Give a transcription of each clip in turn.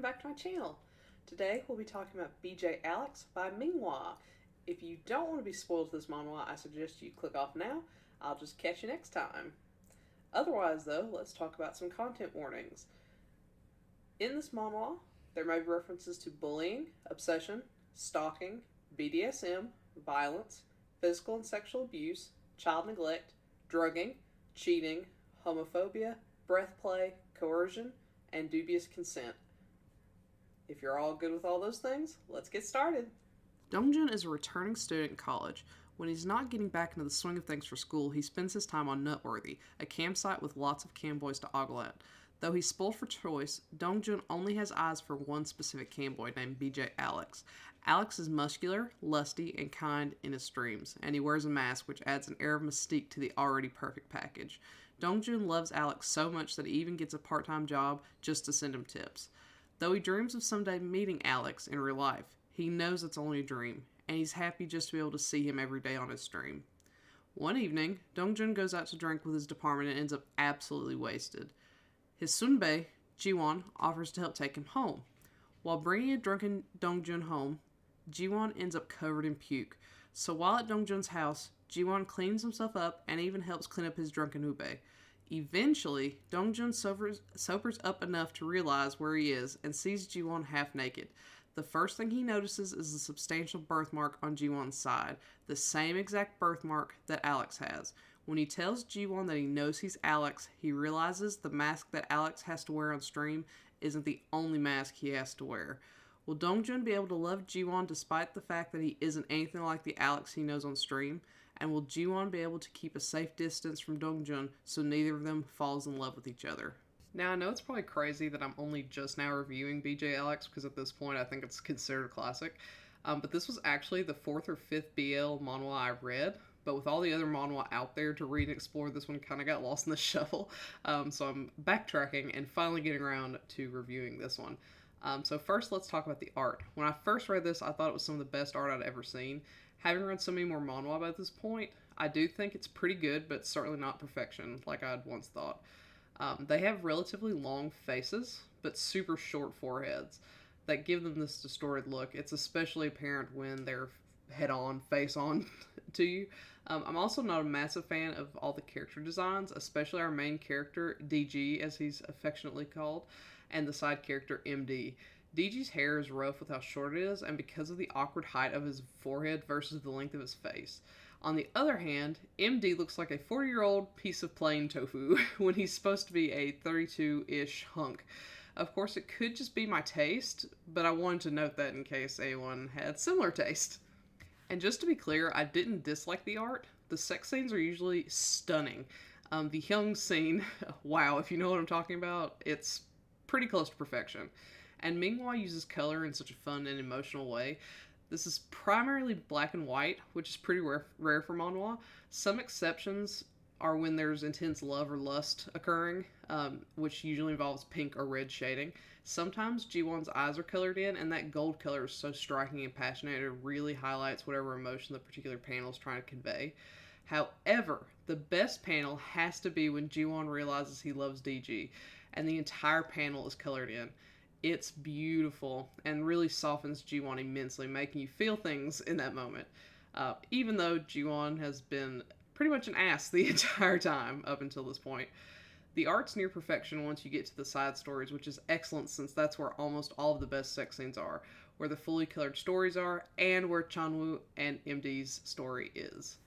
welcome back to my channel. Today we'll be talking about BJ Alex by Mingwa. If you don't want to be spoiled with this manhwa, I suggest you click off now. I'll just catch you next time. Otherwise though, let's talk about some content warnings. In this manhwa, there may be references to bullying, obsession, stalking, BDSM, violence, physical and sexual abuse, child neglect, drugging, cheating, homophobia, breath play, coercion, and dubious consent. If you're all good with all those things, let's get started. Dongjun is a returning student in college. When he's not getting back into the swing of things for school, he spends his time on Nutworthy, a campsite with lots of camboys to ogle at. Though he's spoiled for choice, Dongjun only has eyes for one specific camboy named BJ Alex. Alex is muscular, lusty, and kind in his dreams, and he wears a mask which adds an air of mystique to the already perfect package. Dongjun loves Alex so much that he even gets a part-time job just to send him tips. Though he dreams of someday meeting Alex in real life, he knows it's only a dream, and he's happy just to be able to see him every day on his stream. One evening, Dongjun goes out to drink with his department and ends up absolutely wasted. His sunbae, Jiwon, offers to help take him home. While bringing a drunken Dongjun home, Jiwon ends up covered in puke. So while at Dongjun's house, Jiwon cleans himself up and even helps clean up his drunken ube. Eventually, Dongjun sobers up enough to realize where he is and sees Jiwon half naked. The first thing he notices is a substantial birthmark on Jiwon's side, the same exact birthmark that Alex has. When he tells Jiwon that he knows he's Alex, he realizes the mask that Alex has to wear on stream isn't the only mask he has to wear. Will Dongjun be able to love Jiwon despite the fact that he isn't anything like the Alex he knows on stream? And will Jiwon be able to keep a safe distance from Dongjun so neither of them falls in love with each other? Now, I know it's probably crazy that I'm only just now reviewing BJ Alex because at this point I think it's considered a classic. But this was actually the 4th or 5th BL manhwa I read. But with all the other manhwa out there to read and explore, this one kind of got lost in the shuffle. So I'm backtracking and finally getting around to reviewing this one. So first, let's talk about the art. When I first read this, I thought it was some of the best art I'd ever seen. Having read so many more manhwa by this point, I do think it's pretty good, but certainly not perfection like I'd once thought. They have relatively long faces, but super short foreheads that give them this distorted look. It's especially apparent when they're head on, face on to you. I'm also not a massive fan of all the character designs, especially our main character, DG, as he's affectionately called, and the side character, MD. DG's hair is rough with how short it is, and because of the awkward height of his forehead versus the length of his face. On the other hand, MD looks like a 40-year-old piece of plain tofu when he's supposed to be a 32-ish hunk. Of course, it could just be my taste, but I wanted to note that in case anyone had similar taste. And just to be clear, I didn't dislike the art. The sex scenes are usually stunning. The Hyung scene, wow, if you know what I'm talking about, it's pretty close to perfection. And Mingwa uses color in such a fun and emotional way. This is primarily black and white, which is pretty rare for manhwa. Some exceptions are when there's intense love or lust occurring, which usually involves pink or red shading. Sometimes Jiwon's eyes are colored in, and that gold color is so striking and passionate it really highlights whatever emotion the particular panel is trying to convey. However, the best panel has to be when Jiwon realizes he loves DG, and the entire panel is colored in. It's beautiful and really softens Jiwon immensely, making you feel things in that moment. Even though Jiwon has been pretty much an ass the entire time up until this point. The art's near perfection once you get to the side stories, which is excellent since that's where almost all of the best sex scenes are, where the fully colored stories are, and where Chanwoo and MD's story is.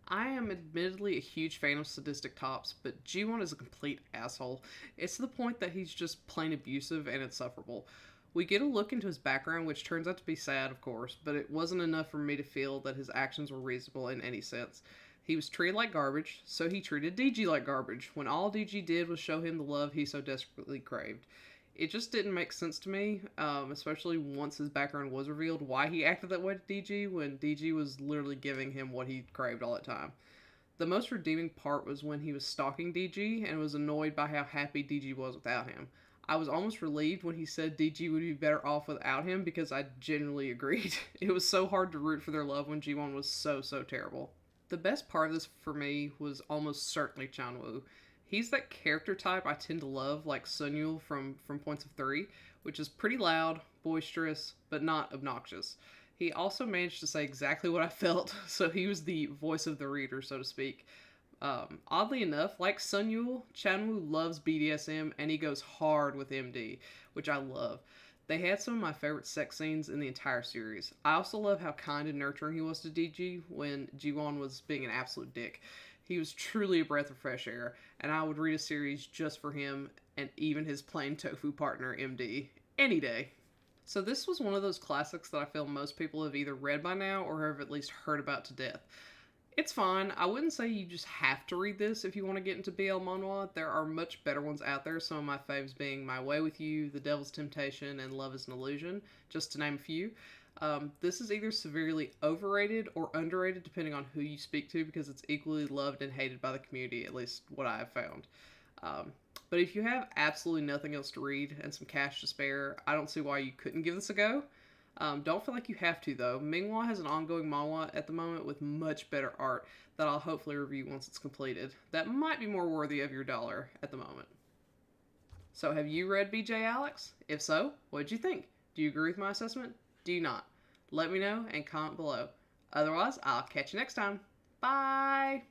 I am admittedly a huge fan of sadistic tops, but Jiwon is a complete asshole. It's to the point that he's just plain abusive and insufferable. We get a look into his background, which turns out to be sad, of course, but it wasn't enough for me to feel that his actions were reasonable in any sense. He was treated like garbage, so he treated DG like garbage, when all DG did was show him the love he so desperately craved. It just didn't make sense to me, especially once his background was revealed, why he acted that way to DG when DG was literally giving him what he craved all the time. The most redeeming part was when he was stalking DG and was annoyed by how happy DG was without him. I was almost relieved when he said DG would be better off without him because I genuinely agreed. It was so hard to root for their love when Jiwon was so terrible. The best part of this for me was almost certainly Chanwoo. He's that character type I tend to love, like Sunyul from Points of Three, which is pretty loud, boisterous, but not obnoxious. He also managed to say exactly what I felt, so he was the voice of the reader, so to speak. Oddly enough, like Sun Yul, Chanwoo loves BDSM and he goes hard with MD, which I love. They had some of my favorite sex scenes in the entire series. I also love how kind and nurturing he was to DG when Jiwon was being an absolute dick. He was truly a breath of fresh air, and I would read a series just for him and even his plain tofu partner, MD, any day. So this was one of those classics that I feel most people have either read by now or have at least heard about to death. It's fine. I wouldn't say you just have to read this if you want to get into BL Manhwa. There are much better ones out there, some of my faves being My Way with You, The Devil's Temptation, and Love is an Illusion, just to name a few. This is either severely overrated or underrated depending on who you speak to because it's equally loved and hated by the community, at least what I have found. Um, but if you have absolutely nothing else to read and some cash to spare, I don't see why you couldn't give this a go. Don't feel like you have to, though. Mingwa has an ongoing manhwa at the moment with much better art that I'll hopefully review once it's completed. That might be more worthy of your dollar at the moment. So, have you read BJ Alex? If so, what did you think? Do you agree with my assessment? Do you not? Let me know and comment below. Otherwise, I'll catch you next time. Bye!